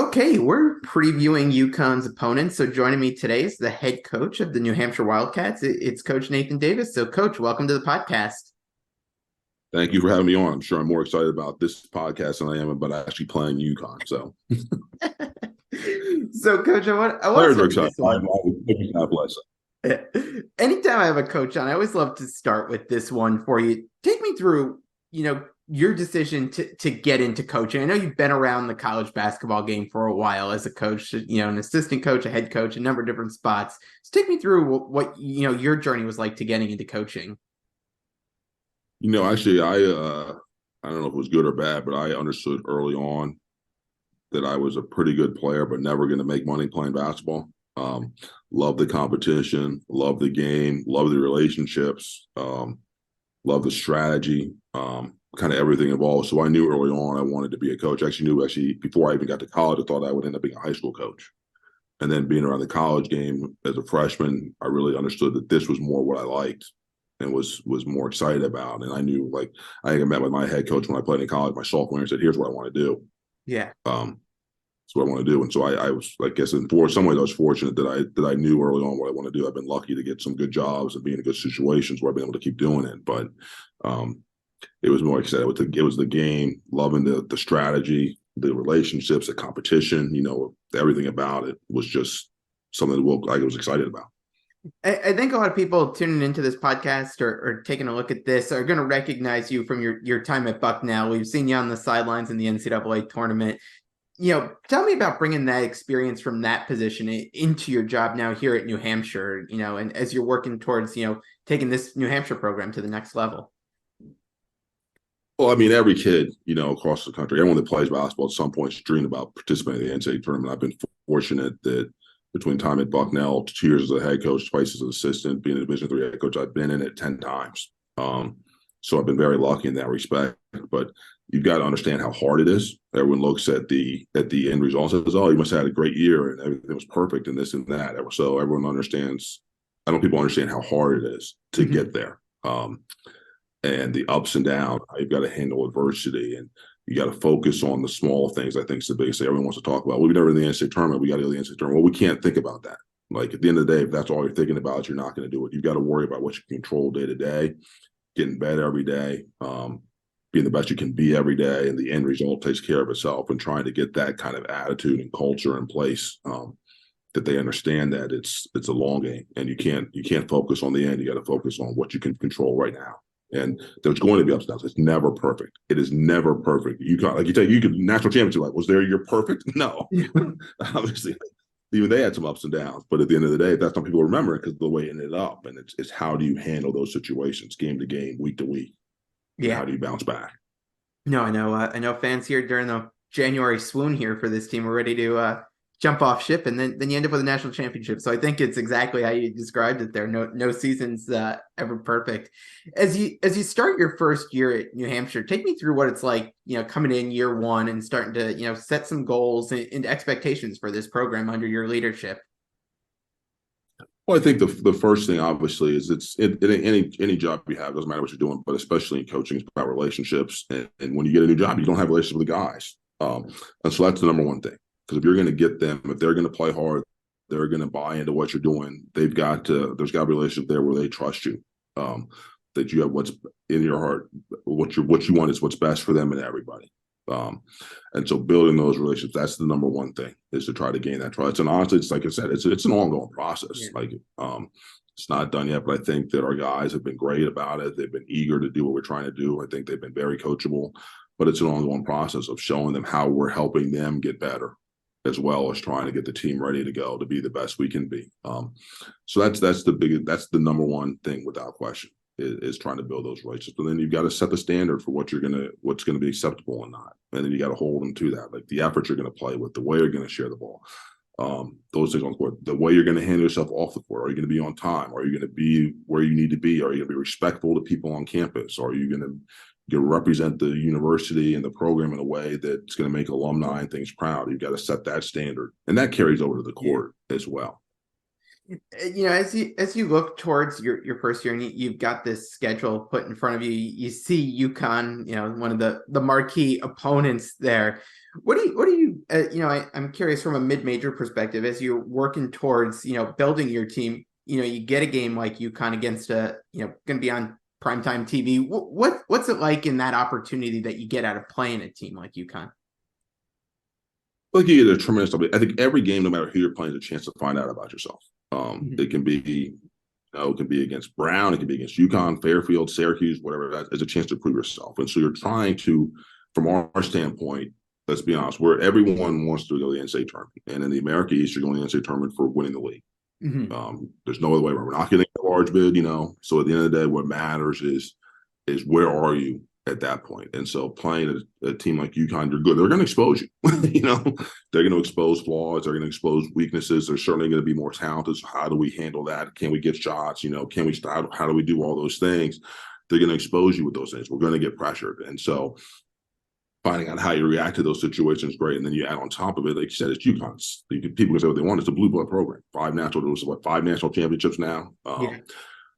Okay, we're previewing UConn's opponents. So joining me today is the head coach of the New Hampshire Wildcats. It's Coach Nathan Davis. So, Coach, welcome to the podcast. Thank you for having me on. I'm sure I'm more excited about this podcast than I am about actually playing UConn. So So, Coach, I want to players are start with excited. this one. God bless. Anytime I have a coach on, I always love to start with this one for you. Take me through, your decision to get into coaching. I know you've been around the college basketball game for a while as a coach, an assistant coach, a head coach, a number of different spots. So take me through what your journey was like to getting into coaching. Actually, I don't know if it was good or bad, but I understood early on that I was a pretty good player, but never going to make money playing basketball. Love the competition, love the game, love the relationships, love the strategy, kind of everything involved. So I knew early on I wanted to be a coach. I actually knew before I even got to college, I thought I would end up being a high school coach. And then being around the college game as a freshman, I really understood that this was more what I liked and was more excited about. And I knew, like, I think I met with my head coach when I played in college my sophomore year and said, here's what I want to do. Yeah. That's what I want to do. And so I was, I guess, in some ways I was fortunate that I knew early on what I want to do. I've been lucky to get some good jobs and be in good situations where I've been able to keep doing it. But it was more excited. It was the game, loving the strategy, the relationships, the competition, everything about it was just something that I was excited about. I think a lot of people tuning into this podcast or taking a look at this are going to recognize you from your time at Bucknell. We've seen you on the sidelines in the NCAA tournament. Tell me about bringing that experience from that position into your job now here at New Hampshire, and as you're working towards, taking this New Hampshire program to the next level. Well, I mean, every kid, across the country, everyone that plays basketball at some point dreamed about participating in the NCAA tournament. I've been fortunate that between time at Bucknell, 2 years as a head coach, twice as an assistant, being a Division III head coach, I've been in it 10 times. So I've been very lucky in that respect. But you've got to understand how hard it is. Everyone looks at the end result and says, "Oh, you must have had a great year and everything was perfect and this and that." So everyone understands. I don't know, people understand how hard it is to get there. And the ups and downs, how you've got to handle adversity, and you got to focus on the small things. I think is the biggest thing everyone wants to talk about. Well, we've never in the NCAA tournament. We got to go to the NCAA tournament. Well, we can't think about that. Like, at the end of the day, if that's all you're thinking about, you're not going to do it. You've got to worry about what you can control day to day, getting better every day, being the best you can be every day, and the end result takes care of itself. And trying to get that kind of attitude and culture in place, that they understand that it's a long game, and you can't focus on the end. You got to focus on what you can control right now. And there's going to be ups and downs. It's never perfect. It is never perfect. You could national championship. Like, was there you're perfect? No, obviously. Even they had some ups and downs, but at the end of the day, that's not people remember it because of the way it ended up. And it's how do you handle those situations, game to game, week to week, and how Yeah. do you bounce back? No, I know. I know fans here during the January swoon here for this team are ready to jump off ship, and then you end up with a national championship. So I think it's exactly how you described it there. No season's ever perfect. As you start your first year at New Hampshire, take me through what it's like, coming in year one and starting to set some goals and expectations for this program under your leadership. Well, I think the first thing, obviously, is any job you have, doesn't matter what you're doing, but especially in coaching, it's about relationships. And when you get a new job, you don't have a relationship with the guys, and so that's the number one thing. Because if you're going to get them, if they're going to play hard, they're going to buy into what you're doing. There's got to be a relationship there where they trust you, that you have what's in your heart, what you want is what's best for them and everybody. And so building those relationships, that's the number one thing, is to try to gain that trust. And honestly, it's like I said, it's an ongoing process. Yeah. Like, it's not done yet, but I think that our guys have been great about it. They've been eager to do what we're trying to do. I think they've been very coachable, but it's an ongoing process of showing them how we're helping them get better, as well as trying to get the team ready to go to be the best we can be. So that's the number one thing without question, is trying to build those relationships. And then you've got to set the standard for what's going to be acceptable and not. And then you got to hold them to that, like the effort you're going to play with, the way you're going to share the ball, those things on the court, the way you're going to handle yourself off the court. Are you going to be on time? Are you going to be where you need to be? Are you going to be respectful to people on campus? Are you going to represent the university and the program in a way that's going to make alumni and things proud? You've got to set that standard, and that carries over to the court as well. As you look towards your first year and you've got this schedule put in front of you, you see UConn, one of the marquee opponents there. I'm curious from a mid-major perspective as you're working towards, building your team. You get a game like UConn against going to be on primetime TV. What's it like in that opportunity that you get out of playing a team like UConn? Look, you get a tremendous. I think every game, no matter who you're playing, is a chance to find out about yourself. Mhm. It can be, it can be against Brown, it can be against UConn, Fairfield, Syracuse, whatever that is, a chance to prove yourself. And so you're trying to, from our standpoint, let's be honest, where everyone wants to go to the NCAA tournament. And in the America East, you're going to the NCAA tournament for winning the league. Mhm. There's no other way. We're not getting a large bid, So at the end of the day, what matters is where are you at that point? And so playing a team like UConn, you're good. They're going to expose you. They're going to expose flaws. They're going to expose weaknesses. They're certainly going to be more talented. So how do we handle that? Can we get shots? Can we stop? How do we do all those things? They're going to expose you with those things. We're going to get pressured. And so finding out how you react to those situations is great. And then you add on top of it, like you said, it's UConn. People can say what they want. It's a blue blood program. Five national championships now. Yeah.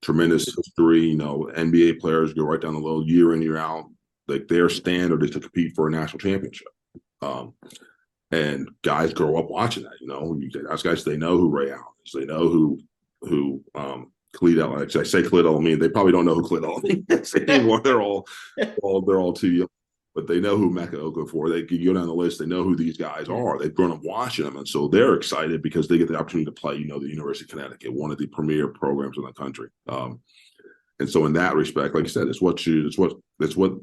Tremendous history. NBA players go right down the low year in, year out. Like their standard is to compete for a national championship. And guys grow up watching that. Those guys, they know who Ray Allen is. They know who Khalid El. I say Khalid El-Amin. They probably don't know who Khalid El-Amin is anymore. They're all too young. But they know who Mecca Okafor. They can go down the list. They know who these guys are. They've grown up watching them, and so they're excited because they get the opportunity to play. The University of Connecticut, one of the premier programs in the country. And so, in that respect, like I said, it's what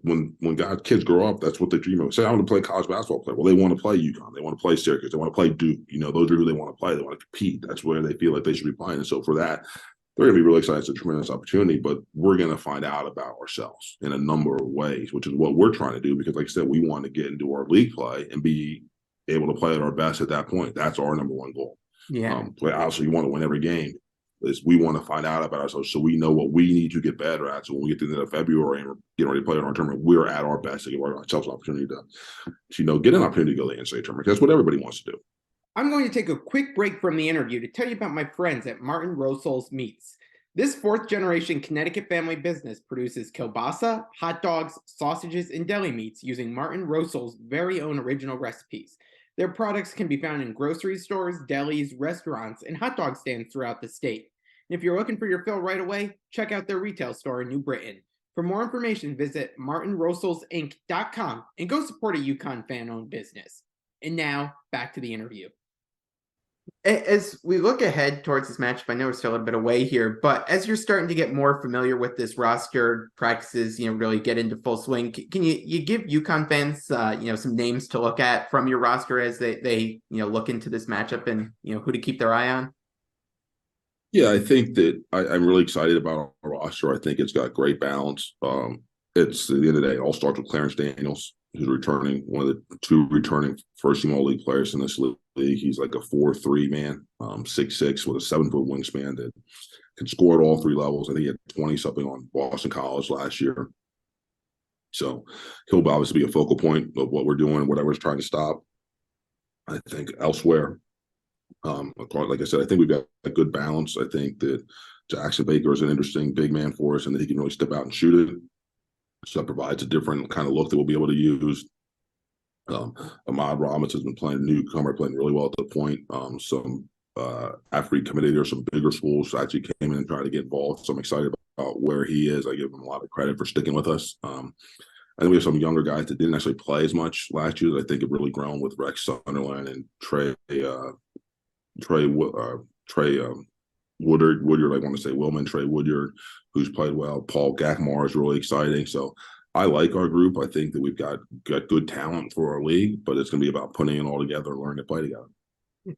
when kids grow up, that's what they dream of. Say, I want to play college basketball player. Well, they want to play UConn. They want to play Syracuse. They want to play Duke. Those are who they want to play. They want to compete. That's where they feel like they should be playing. And so, for that, they're going to be really excited. It's a tremendous opportunity, but we're going to find out about ourselves in a number of ways, which is what we're trying to do. Because like I said, we want to get into our league play and be able to play at our best at that point. That's our number one goal. Yeah. Obviously, you want to win every game. We want to find out about ourselves so we know what we need to get better at. So when we get to the end of February and we're getting ready to play in our tournament, we're at our best to give ourselves an opportunity to get an opportunity to go to the NCAA tournament. That's what everybody wants to do. I'm going to take a quick break from the interview to tell you about my friends at Martin Rosol's Meats. This fourth-generation Connecticut family business produces kielbasa, hot dogs, sausages, and deli meats using Martin Rosol's very own original recipes. Their products can be found in grocery stores, delis, restaurants, and hot dog stands throughout the state. And if you're looking for your fill right away, check out their retail store in New Britain. For more information, visit martinroselsinc.com and go support a UConn fan-owned business. And now, back to the interview. As we look ahead towards this matchup, I know we're still a bit away here, but as you're starting to get more familiar with this roster, practices, really get into full swing, can you give UConn fans, some names to look at from your roster as they look into this matchup and, who to keep their eye on? Yeah, I think that I'm really excited about our roster. I think it's got great balance. It's at the end of the day, it all starts with Clarence Daniels, who's returning, one of the two returning first-team All-League players in this league. He's like a 4'3" man, 6'6", with a 7-foot wingspan that can score at all three levels. I think he had 20-something on Boston College last year. So he'll obviously be a focal point of what we're doing, whatever's trying to stop. I think elsewhere, like I said, I think we've got a good balance. I think that Jackson Baker is an interesting big man for us and that he can really step out and shoot it. So that provides a different kind of look that we'll be able to use. Ahmad Robinson has been playing newcomer, playing really well at the point. Some athlete committee or some bigger schools actually came in and tried to get involved. So I'm excited about where he is. I give him a lot of credit for sticking with us. I think we have some younger guys that didn't actually play as much last year. I think have really grown with Rex Sunderland and Trey Woodard, I want to say Willman, Trey Woodyard, who's played well. Paul Gakmar is really exciting. So I like our group. I think that we've got good talent for our league, but it's going to be about putting it all together and learning to play together.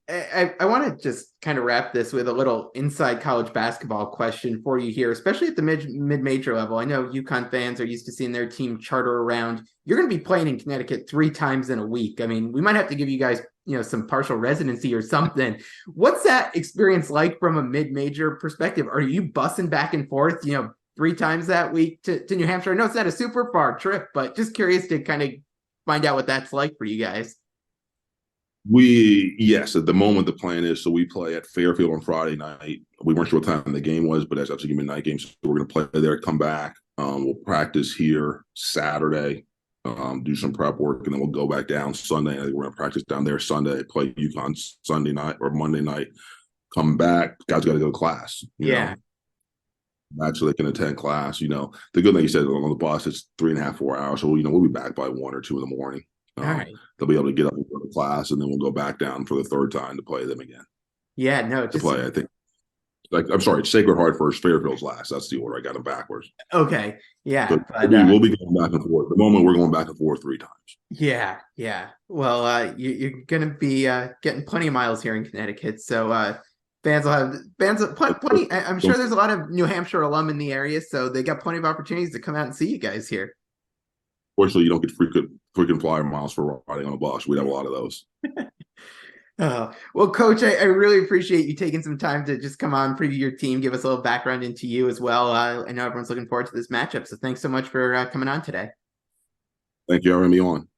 I want to just kind of wrap this with a little inside college basketball question for you here, especially at the mid-major level. I know UConn fans are used to seeing their team charter around. You're going to be playing in Connecticut 3 times in a week. I mean, we might have to give you guys, some partial residency or something. What's that experience like from a mid-major perspective? Are you bussing back and forth, 3 times that week to New Hampshire? I know it's not a super far trip, but just curious to kind of find out what that's like for you guys. Yes, at the moment the plan is so we play at Fairfield on Friday night. We weren't sure what time the game was, but that's a midnight game, so we're going to play there, come back. We'll practice here Saturday, do some prep work, and then we'll go back down Sunday. I think we're going to practice down there Sunday, play UConn Sunday night or Monday night. Come back, guys got to go to class. You Yeah. know, that's so they can attend class. You know, the good thing you said on the bus, it's 3.5, 4 hours. So, we'll be back by 1 or 2 in the morning. All right. They'll be able to get up and go to class, and then we'll go back down for the third time to play them again. Yeah, no, To play, I think. I'm sorry, Sacred Heart first, Fairfield's last. That's the order. I got them backwards. okay. Yeah, So but we'll be going back and forth. At the moment, we're going back and forth 3 times. yeah, yeah. Well, you're gonna be getting plenty of miles here in Connecticut, so fans will plenty. I'm sure there's a lot of New Hampshire alum in the area, so they got plenty of opportunities to come out and see you guys here. Fortunately, you don't get freaking flyer miles for riding on a bus. We'd have a lot of those. Well, Coach, I really appreciate you taking some time to just come on, preview your team, give us a little background into you as well. I know everyone's looking forward to this matchup, so thanks so much for coming on today. Thank you for having me on.